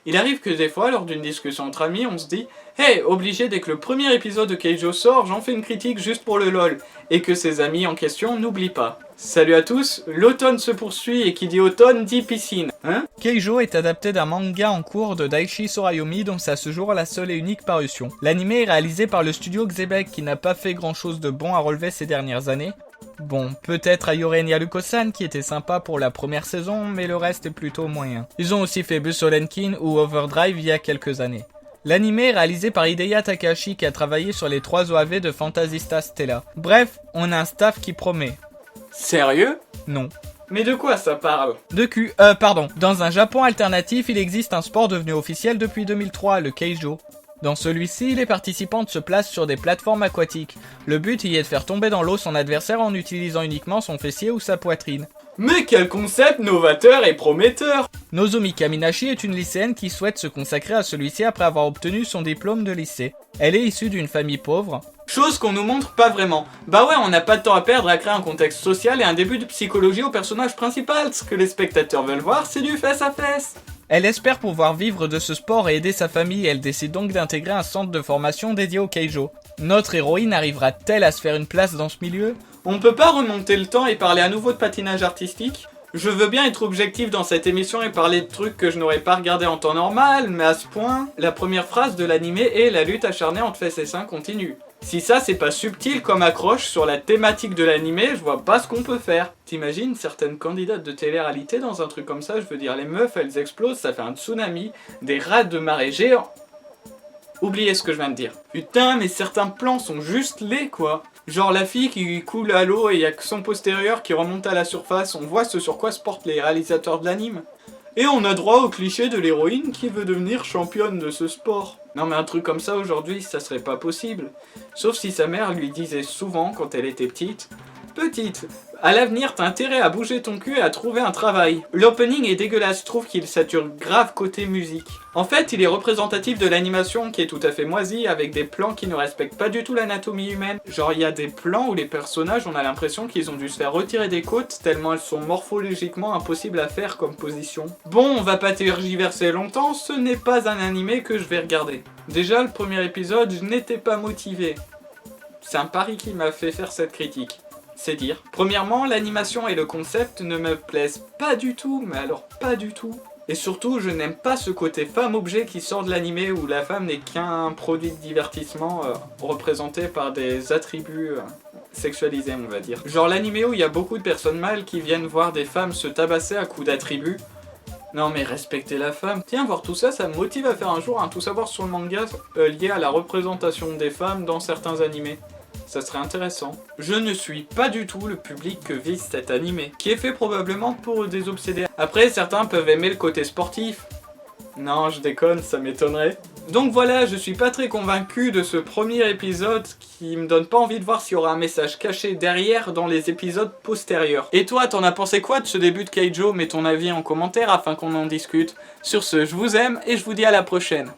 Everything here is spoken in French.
Il arrive que des fois, lors d'une discussion entre amis, on se dit « Hey, obligé dès que le premier épisode de Keijo sort, j'en fais une critique juste pour le lol », et que ses amis en question n'oublient pas. Salut à tous, l'automne se poursuit et qui dit automne dit piscine, hein? Keijo est adapté d'un manga en cours de Daichi Sorayomi dont c'est à ce jour la seule et unique parution. L'anime est réalisé par le studio Xebec qui n'a pas fait grand chose de bon à relever ces dernières années. Bon, peut-être Ayore Nyaruko-san qui était sympa pour la première saison, mais le reste est plutôt moyen. Ils ont aussi fait Busolenkin ou Overdrive il y a quelques années. L'anime est réalisé par Hideya Takahashi qui a travaillé sur les 3 OAV de Fantasista Stella. Bref, on a un staff qui promet. Sérieux? Non. Mais de quoi ça parle? De cul, pardon. Dans un Japon alternatif, il existe un sport devenu officiel depuis 2003, le Keijo. Dans celui-ci, les participants se placent sur des plateformes aquatiques. Le but y est de faire tomber dans l'eau son adversaire en utilisant uniquement son fessier ou sa poitrine. Mais quel concept novateur et prometteur! Nozomi Kaminashi est une lycéenne qui souhaite se consacrer à celui-ci après avoir obtenu son diplôme de lycée. Elle est issue d'une famille pauvre. Chose qu'on nous montre pas vraiment. Bah ouais, on n'a pas de temps à perdre à créer un contexte social et un début de psychologie au personnage principal. Ce que les spectateurs veulent voir, c'est du face à face. Elle espère pouvoir vivre de ce sport et aider sa famille, elle décide donc d'intégrer un centre de formation dédié au Keijo. Notre héroïne arrivera-t-elle à se faire une place dans ce milieu? On peut pas remonter le temps et parler à nouveau de patinage artistique? Je veux bien être objectif dans cette émission et parler de trucs que je n'aurais pas regardé en temps normal, mais à ce point, la première phrase de l'animé est « La lutte acharnée entre fesses et seins continue ». Si ça c'est pas subtil comme accroche sur la thématique de l'animé, je vois pas ce qu'on peut faire. T'imagines certaines candidates de télé-réalité dans un truc comme ça, je veux dire les meufs elles explosent, ça fait un tsunami, des rats de marée géants. Oubliez ce que je viens de dire. Putain mais certains plans sont juste laids quoi. Genre la fille qui coule à l'eau et y a que son postérieur qui remonte à la surface, on voit ce sur quoi se portent les réalisateurs de l'anime. Et on a droit au cliché de l'héroïne qui veut devenir championne de ce sport. Non mais un truc comme ça aujourd'hui, ça serait pas possible. Sauf si sa mère lui disait souvent quand elle était petite, à l'avenir t'as intérêt à bouger ton cul et à trouver un travail. L'opening est dégueulasse, je trouve qu'il sature grave côté musique. En fait, il est représentatif de l'animation qui est tout à fait moisie, avec des plans qui ne respectent pas du tout l'anatomie humaine. Genre il y a des plans où les personnages, on a l'impression qu'ils ont dû se faire retirer des côtes, tellement elles sont morphologiquement impossibles à faire comme position. Bon, on va pas tergiverser longtemps, ce n'est pas un animé que je vais regarder. Déjà, le premier épisode, je n'étais pas motivé. C'est un pari qui m'a fait faire cette critique. C'est dire. Premièrement, l'animation et le concept ne me plaisent pas du tout, mais alors pas du tout. Et surtout, je n'aime pas ce côté femme-objet qui sort de l'animé où la femme n'est qu'un produit de divertissement représenté par des attributs sexualisés, on va dire. Genre l'animé où il y a beaucoup de personnes mâles qui viennent voir des femmes se tabasser à coups d'attributs. Non mais respectez la femme. Tiens, voir tout ça, ça me motive à faire un jour un tout savoir sur le manga lié à la représentation des femmes dans certains animés. Ça serait intéressant. Je ne suis pas du tout le public que vise cet animé, qui est fait probablement pour des obsédés. Après, certains peuvent aimer le côté sportif. Non, je déconne, ça m'étonnerait. Donc voilà, je suis pas très convaincu de ce premier épisode qui me donne pas envie de voir s'il y aura un message caché derrière dans les épisodes postérieurs. Et toi, t'en as pensé quoi de ce début de Keijo? Mets ton avis en commentaire afin qu'on en discute. Sur ce, je vous aime et je vous dis à la prochaine.